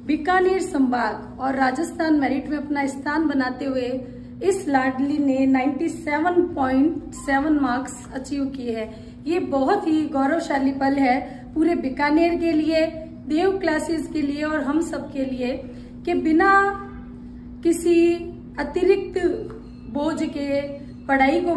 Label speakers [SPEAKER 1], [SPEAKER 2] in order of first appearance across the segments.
[SPEAKER 1] बीकानेर संभाग और राजस्थान मेरिट में अपना स्थान बनाते हुए इस लाडली ने 97.7 मार्क्स अचीव किए हैं। ये बहुत ही गौरवशाली पल है पूरे बीकानेर के लिए, देव क्लासेस के लिए और हम सब के लिए कि बिना किसी अतिरिक्त बोझ के, पढ़ाई को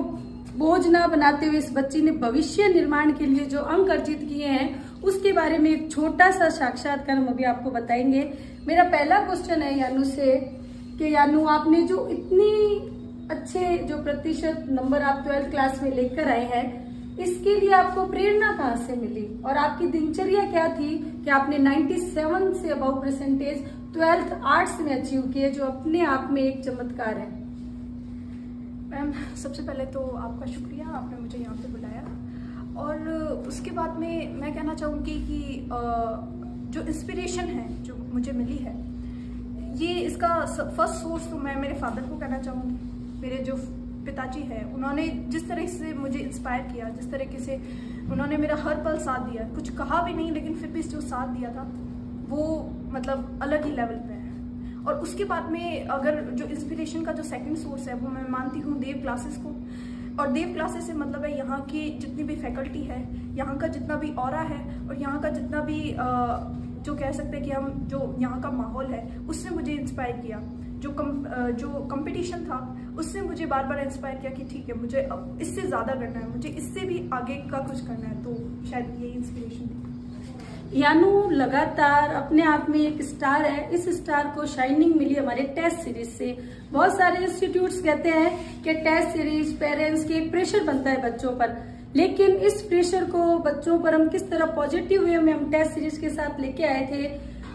[SPEAKER 1] बोझ ना बनाते हुए इस बच्ची ने भविष्य निर्माण के लिए जो अंक अर्जित किए हैं उसके बारे में एक छोटा सा साक्षात्कार हम अभी आपको बताएंगे। मेरा पहला क्वेश्चन है यानू से कि यानू, आपने जो इतनी अच्छे जो प्रतिशत नंबर आप 12th क्लास में लेकर आए हैं, इसके लिए आपको प्रेरणा कहाँ से मिली और आपकी दिनचर्या क्या थी कि आपने 97 से अबव परसेंटेज 12th आर्ट्स में अचीव किए, जो अपने आप में एक चमत्कार है।
[SPEAKER 2] मैम, सबसे पहले तो आपका शुक्रिया, आपने मुझे यहाँ पे बुलाया। और उसके बाद में मैं कहना चाहूँगी कि जो इंस्पिरेशन है जो मुझे मिली है, ये इसका फर्स्ट सोर्स तो मैं मेरे फादर को कहना चाहूँगी। मेरे जो पिताजी हैं, उन्होंने जिस तरह से मुझे इंस्पायर किया, जिस तरीके से उन्होंने मेरा हर पल साथ दिया, कुछ कहा भी नहीं लेकिन फिर भी जो साथ दिया था वो मतलब अलग ही लेवल पे है। और उसके बाद में अगर जो इंस्पिरेशन का जो सेकंड सोर्स है वो मैं मानती हूँ देव क्लासेस को। और देव क्लासेस से मतलब है यहाँ की जितनी भी फैकल्टी है, यहाँ का जितना भी ऑरा है और यहाँ का जितना भी जो कह सकते हैं कि हम जो यहाँ का माहौल है, उसने मुझे इंस्पायर किया। जो कंपटीशन था उससे मुझे बार बार इंस्पायर किया कि ठीक है, मुझे अब इससे ज़्यादा करना है, मुझे इससे भी आगे का कुछ करना है। तो शायद ये इंस्पिरेशन थी।
[SPEAKER 1] यानू लगातार अपने आप में एक स्टार है। इस स्टार को शाइनिंग मिली हमारे टेस्ट सीरीज से। बहुत सारे इंस्टीट्यूट्स कहते हैं कि टेस्ट सीरीज पेरेंट्स के एक प्रेशर बनता है बच्चों पर, लेकिन इस प्रेशर को बच्चों पर हम किस तरह पॉजिटिव वे में हम टेस्ट सीरीज के साथ लेके आए थे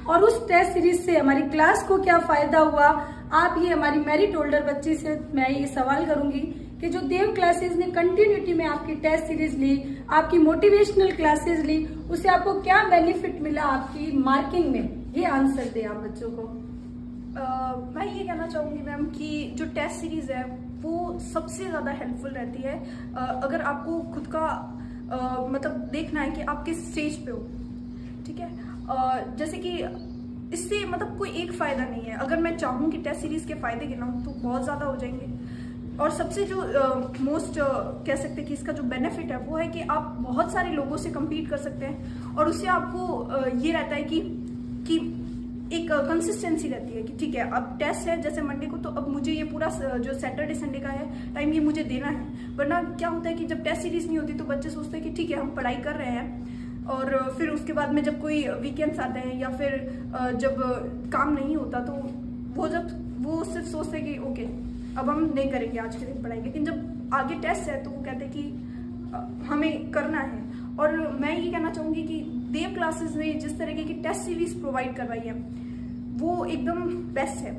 [SPEAKER 1] और उस टेस्ट सीरीज से हमारी क्लास को क्या फायदा हुआ। आप ये हमारी मेरिट होल्डर बच्ची से मैं ये सवाल करूंगी कि जो देव क्लासेस ने कंटिन्यूटी में आपकी टेस्ट सीरीज ली, आपकी मोटिवेशनल क्लासेस ली, उससे आपको क्या बेनिफिट मिला आपकी मार्किंग में, ये आंसर दे आप बच्चों को।
[SPEAKER 2] मैं ये कहना चाहूँगी मैम कि जो टेस्ट सीरीज है वो सबसे ज़्यादा हेल्पफुल रहती है अगर आपको खुद का मतलब देखना है कि आप किस स्टेज पे हो। ठीक है, जैसे कि इससे मतलब कोई एक फ़ायदा नहीं है। अगर मैं चाहूँ कि टेस्ट सीरीज के फ़ायदे गिनाऊँ तो बहुत ज़्यादा हो जाएंगे। और सबसे जो मोस्ट कह सकते हैं कि इसका जो बेनिफिट है वो है कि आप बहुत सारे लोगों से compete कर सकते हैं और उससे आपको ये रहता है कि एक कंसिस्टेंसी रहती है कि ठीक है, अब टेस्ट है जैसे मंडे को, तो अब मुझे ये पूरा जो सैटरडे संडे का है टाइम ये मुझे देना है। वरना क्या होता है कि जब टेस्ट सीरीज नहीं होती तो बच्चे सोचते हैं कि ठीक है, हम पढ़ाई कर रहे हैं और फिर उसके बाद में जब कोई वीकेंड्स आते हैं या फिर जब काम नहीं होता तो वो सिर्फ सोचते हैं कि ओके अब हम नहीं करेंगे आज के दिन पढ़ाई। लेकिन जब आगे टेस्ट है तो वो कहते हैं कि हमें करना है। और मैं ये कहना चाहूँगी कि देव क्लासेस ने जिस तरीके की टेस्ट सीरीज प्रोवाइड करवाई है वो एकदम बेस्ट है,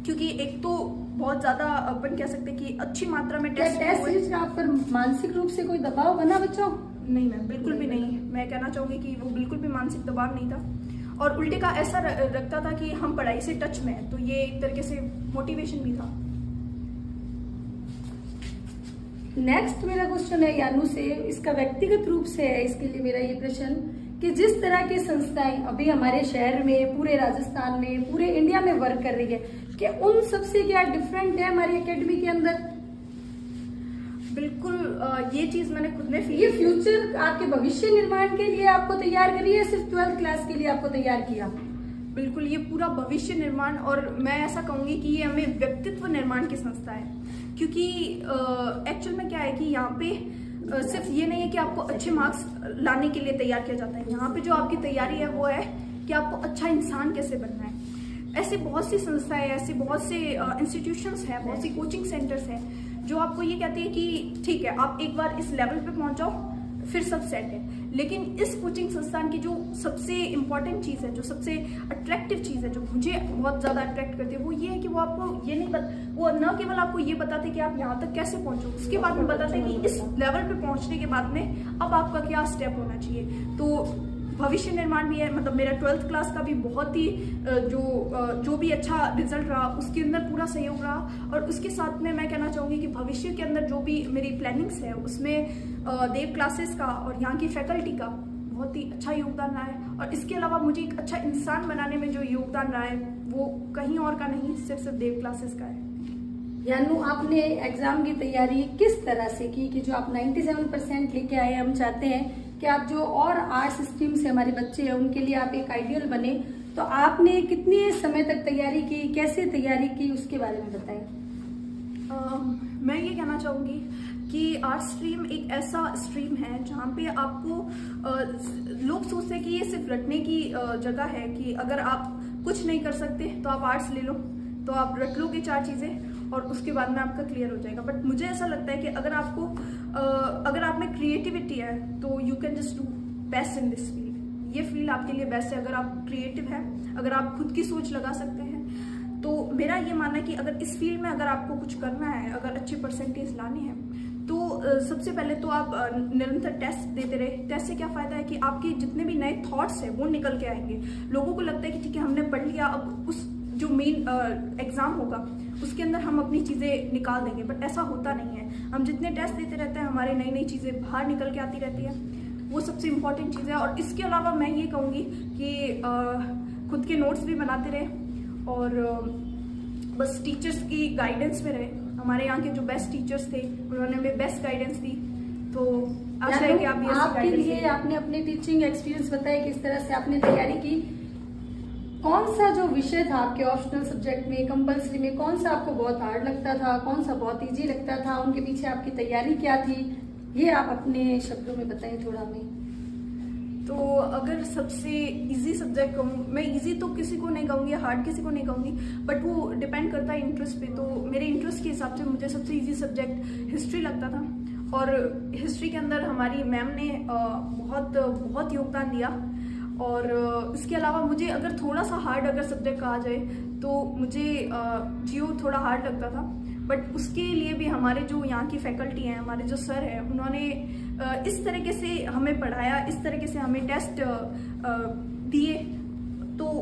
[SPEAKER 2] क्योंकि एक तो बहुत ज़्यादा अपन कह सकते हैं कि अच्छी मात्रा में टेस्ट
[SPEAKER 1] सीरीज का आप पर मानसिक रूप से कोई दबाव बना बच्चों?
[SPEAKER 2] नहीं मैम, बिल्कुल भी नहीं। मैं कहना चाहूँगी कि वो बिल्कुल भी मानसिक दबाव नहीं था और उल्टे का ऐसा रखता था कि हम पढ़ाई से टच में हैं, तो ये एक तरीके से मोटिवेशन भी था।
[SPEAKER 1] नेक्स्ट मेरा क्वेश्चन है यानू से, इसका व्यक्तिगत रूप से है। इसके लिए मेरा ये प्रश्न कि जिस तरह की संस्थाएं अभी हमारे शहर में, पूरे राजस्थान में, पूरे इंडिया में वर्क कर रही है, कि उन सबसे क्या डिफरेंट है हमारी एकेडमी के अंदर?
[SPEAKER 2] बिल्कुल, ये चीज मैंने खुद में
[SPEAKER 1] ये फ्यूचर आपके भविष्य निर्माण के लिए आपको तैयार करी है, सिर्फ 12th क्लास के लिए आपको तैयार किया?
[SPEAKER 2] बिल्कुल, ये पूरा भविष्य निर्माण, और मैं ऐसा कहूंगी कि ये हमें व्यक्तित्व निर्माण की संस्था है। क्योंकि एक्चुअल में क्या है कि यहाँ पे सिर्फ ये नहीं है कि आपको अच्छे मार्क्स लाने के लिए तैयार किया जाता है। यहाँ पे जो आपकी तैयारी है वो है कि आपको अच्छा इंसान कैसे बनना है। ऐसे बहुत सी संस्थाएं, ऐसे बहुत से इंस्टीट्यूशंस हैं, बहुत सी कोचिंग सेंटर्स हैं जो आपको ये कहते हैं कि ठीक है, आप एक बार इस लेवल पे पहुंच जाओ फिर सब सेट है। लेकिन इस कोचिंग संस्थान की जो सबसे इम्पॉर्टेंट चीज़ है, जो सबसे अट्रैक्टिव चीज़ है, जो मुझे बहुत ज़्यादा अट्रैक्ट करती है, वो ये है कि वो आपको ये नहीं वो न केवल आपको ये बताते कि आप यहाँ तक कैसे पहुँचो, उसके बाद में बताते हैं कि इस लेवल पे पहुँचने के बाद में अब आपका क्या स्टेप होना चाहिए। तो भविष्य निर्माण भी है। मतलब मेरा 12th क्लास का भी बहुत ही जो भी अच्छा रिजल्ट रहा उसके अंदर पूरा सहयोग रहा। और उसके साथ में मैं कहना चाहूँगी कि भविष्य के अंदर जो भी मेरी प्लानिंग्स है उसमें देव क्लासेस का और यहाँ की फैकल्टी का बहुत ही अच्छा योगदान रहा है। और इसके अलावा मुझे एक अच्छा इंसान बनाने में जो योगदान रहा है वो कहीं और का नहीं, सिर्फ देव क्लासेस का है।
[SPEAKER 1] यानू, आपने एग्जाम की तैयारी किस तरह से की कि जो आप 97% लेके आए? हम चाहते हैं कि आप जो और आर्ट्स स्ट्रीम से हमारे बच्चे हैं उनके लिए आप एक आइडियल बने, तो आपने कितने समय तक तैयारी की, कैसे तैयारी की, उसके बारे में बताएं।
[SPEAKER 2] मैं ये कहना चाहूँगी कि आर्ट स्ट्रीम एक ऐसा स्ट्रीम है जहाँ पे आपको लोग सोचते हैं कि ये सिर्फ रटने की जगह है, कि अगर आप कुछ नहीं कर सकते तो आप आर्ट्स ले लो, तो आप रट लोगे 4 चीज़ें और उसके बाद में आपका क्लियर हो जाएगा। बट मुझे ऐसा लगता है कि अगर आपको अगर आप में क्रिएटिविटी है तो you can just do best in this field. ये फील्ड आपके लिए बेस्ट है अगर आप क्रिएटिव है, अगर आप खुद की सोच लगा सकते हैं। तो मेरा ये मानना है कि अगर इस फील्ड में अगर आपको कुछ करना है, अगर अच्छी परसेंटेज लानी है, तो सबसे पहले तो आप निरंतर टेस्ट देते रहे। टेस्ट से क्या फायदा है कि आपके जितने भी नए थॉट्स हैं वो निकल के आएंगे। लोगों को लगता है कि ठीक है हमने पढ़ लिया, अब उस जो मेन एग्जाम होगा उसके अंदर हम अपनी चीज़ें निकाल देंगे, बट ऐसा होता नहीं है। हम जितने टेस्ट देते रहते हैं हमारे नई नई चीज़ें बाहर निकल के आती रहती है, वो सबसे इम्पॉर्टेंट चीज़ है। और इसके अलावा मैं ये कहूँगी कि खुद के नोट्स भी बनाते रहे और बस टीचर्स की गाइडेंस में रहे। हमारे यहाँ के जो बेस्ट टीचर्स थे उन्होंने हमें बेस्ट गाइडेंस दी, तो आशा है कि आप ये
[SPEAKER 1] आपके लिए आपने अपने टीचिंग एक्सपीरियंस बताया किस तरह से आपने तैयारी की। कौन सा जो विषय था आपके ऑप्शनल सब्जेक्ट में, कंपल्सरी में, कौन सा आपको बहुत हार्ड लगता था, कौन सा बहुत इजी लगता था, उनके पीछे आपकी तैयारी क्या थी, ये आप अपने शब्दों में बताएं थोड़ा हमें।
[SPEAKER 2] तो अगर सबसे इजी सब्जेक्ट कहूँ, मैं इजी तो किसी को नहीं कहूँगी, हार्ड किसी को नहीं कहूँगी, बट वो डिपेंड करता है इंटरेस्ट पे। तो मेरे इंटरेस्ट के हिसाब से मुझे सबसे इजी सब्जेक्ट हिस्ट्री लगता था। और हिस्ट्री के अंदर हमारी मैम ने बहुत योगदान दिया। और इसके अलावा मुझे अगर थोड़ा सा हार्ड अगर सब्जेक्ट कहा जाए तो मुझे जियो थोड़ा हार्ड लगता था, बट उसके लिए भी हमारे जो यहाँ की फैकल्टी हैं, हमारे जो सर हैं, उन्होंने इस तरीके से हमें पढ़ाया, इस तरीके से हमें टेस्ट दिए